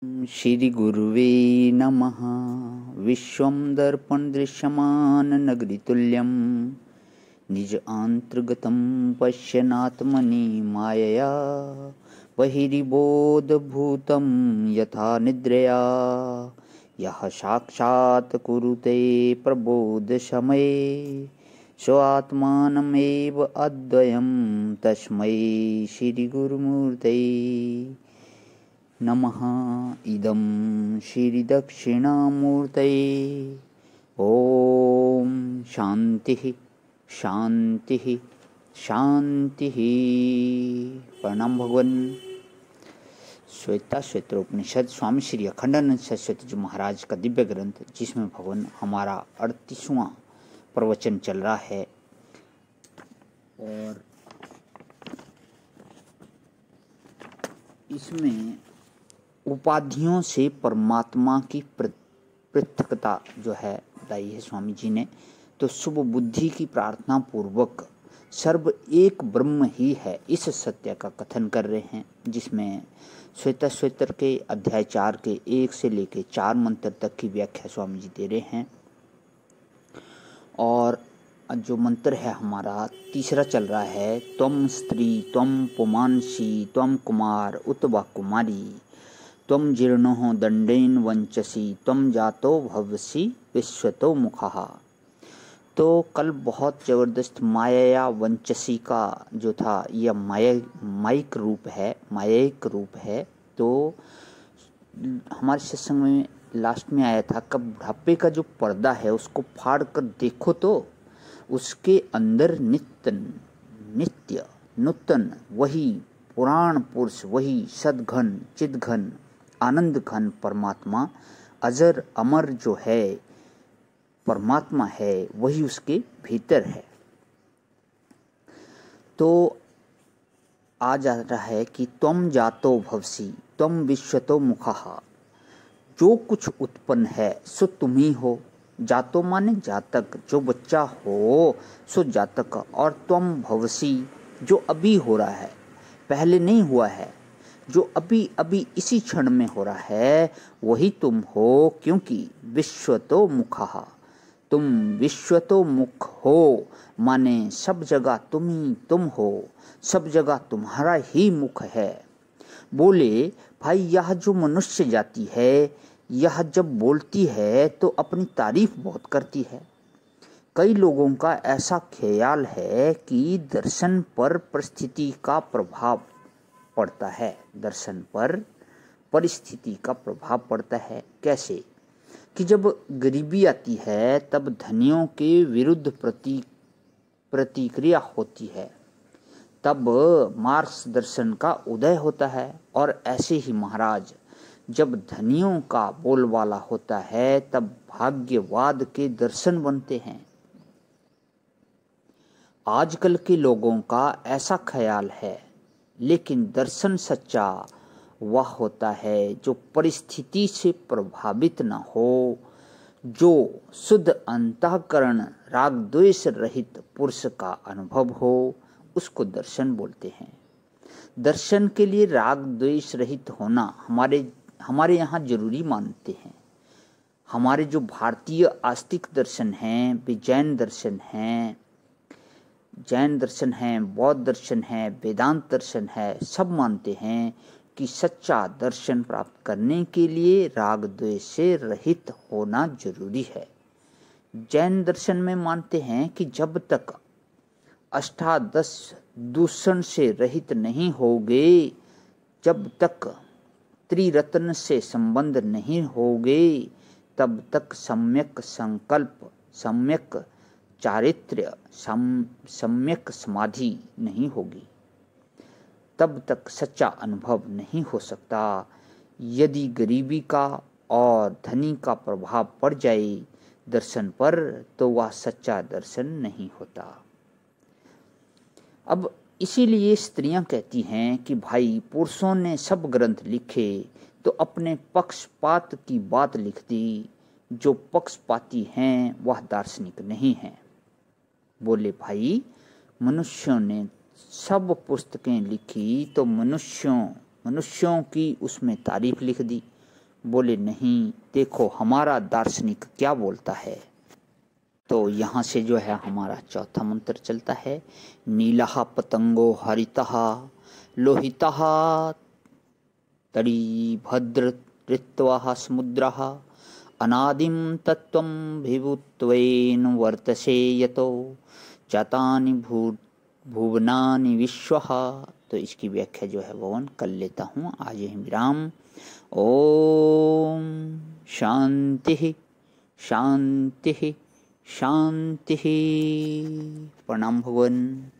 श्री गुरुवे नमः। विश्वं दर्पण दृश्यमान नगरीतुल्यं निज आंतर्गतं पश्यनात्मनि मायया बहिर्बोधभूतं यथा निद्रया यः साक्षात् कुरुते प्रबोधसमये स्वात्मानमेव अद्वयं तस्मै श्रीगुरुमूर्तये नमः। इदं श्रीदक्षिणामूर्तये। ओम शांतिः शांतिः शांतिः। प्रणाम भगवान। श्वेता श्वेत्रोपनिषद स्वामी श्री अखंडानंद सरस्वती जी महाराज का दिव्य ग्रंथ, जिसमें भगवान हमारा 38वां प्रवचन चल रहा है और इसमें उपाधियों से परमात्मा की पृथकता जो है बताई है स्वामी जी ने। तो शुभ बुद्धि की प्रार्थना पूर्वक सर्व एक ब्रह्म ही है, इस सत्य का कथन कर रहे हैं, जिसमें श्वेता के अध्याय 4 के 1 से लेकर 4 मंत्र तक की व्याख्या स्वामी जी दे रहे हैं। और जो मंत्र है हमारा तीसरा चल रहा है, त्वम स्त्री त्वम पुमांसी त्वम कुमार उत वा कुमारी त्वम जीर्णो दंडेन वंचसी त्वम जातो भवसी विश्वतो मुखः। तो कल बहुत जबरदस्त माया वंचसी का जो था यह मायिक रूप है। तो हमारे सत्संग में लास्ट में आया था, कब बुढ़ापे का जो पर्दा है उसको फाड़ कर देखो तो उसके अंदर नित्य नूतन वही पुराण पुरुष, वही सदघन चिदघन आनंद घन परमात्मा अजर अमर जो है परमात्मा है, वही उसके भीतर है। तो आ जा रहा है कि त्वम जातो भवसी त्वम विश्वतो मुखः। जो कुछ उत्पन्न है सो तुम ही हो। जातो माने जातक, जो बच्चा हो सो जातक। और त्वम भवसी, जो अभी हो रहा है, पहले नहीं हुआ है, जो अभी अभी इसी क्षण में हो रहा है, वही तुम हो। क्योंकि विश्वतो मुखः, तुम विश्वतो मुख हो, माने सब जगह तुम ही तुम हो, सब जगह तुम्हारा ही मुख है। बोले भाई, यह जो मनुष्य जाति है, यह जब बोलती है तो अपनी तारीफ बहुत करती है। कई लोगों का ऐसा ख्याल है कि दर्शन पर परिस्थिति का प्रभाव पड़ता है, दर्शन पर परिस्थिति का प्रभाव पड़ता है। कैसे कि जब गरीबी आती है तब धनियों के विरुद्ध प्रतिक्रिया होती है, तब मार्क्स दर्शन का उदय होता है। और ऐसे ही महाराज, जब धनियों का बोलबाला होता है तब भाग्यवाद के दर्शन बनते हैं। आजकल के लोगों का ऐसा ख्याल है, लेकिन दर्शन सच्चा वह होता है जो परिस्थिति से प्रभावित न हो, जो शुद्ध अंतःकरण राग द्वेष रहित पुरुष का अनुभव हो, उसको दर्शन बोलते हैं। दर्शन के लिए राग द्वेष रहित होना हमारे यहाँ जरूरी मानते हैं। हमारे जो भारतीय आस्तिक दर्शन हैं, वे जैन दर्शन हैं, बौद्ध दर्शन है, वेदांत दर्शन है, सब मानते हैं कि सच्चा दर्शन प्राप्त करने के लिए राग द्वेष से रहित होना जरूरी है। जैन दर्शन में मानते हैं कि जब तक अष्टादश दूषण से रहित नहीं होगे, जब तक त्रिरत्न से संबंध नहीं होगे, तब तक सम्यक संकल्प, सम्यक चारित्र्य, सम्यक समाधि नहीं होगी, तब तक सच्चा अनुभव नहीं हो सकता। यदि गरीबी का और धनी का प्रभाव पड़ जाए दर्शन पर, तो वह सच्चा दर्शन नहीं होता। अब इसीलिए स्त्रियां कहती हैं कि भाई, पुरुषों ने सब ग्रंथ लिखे तो अपने पक्षपात की बात लिख दी, जो पक्षपाती हैं वह दार्शनिक नहीं हैं। बोले भाई, मनुष्यों ने सब पुस्तकें लिखी तो मनुष्यों की उसमें तारीफ लिख दी, बोले नहीं, देखो हमारा दार्शनिक क्या बोलता है। तो यहाँ से जो है हमारा चौथा मंत्र चलता है, नीलः पतंगो हरितः लोहितः तड़ी भद्र ऋत्वः समुद्रः अनादिं तत्त्वं विभुत्वेन वर्तसे यतो जातानि भुवनानि विश्वः। तो इसकी व्याख्या जो है वो कर लेता हूँ। आज ही विराम। ओम शांति शांति शांति। प्रणाम भगवान।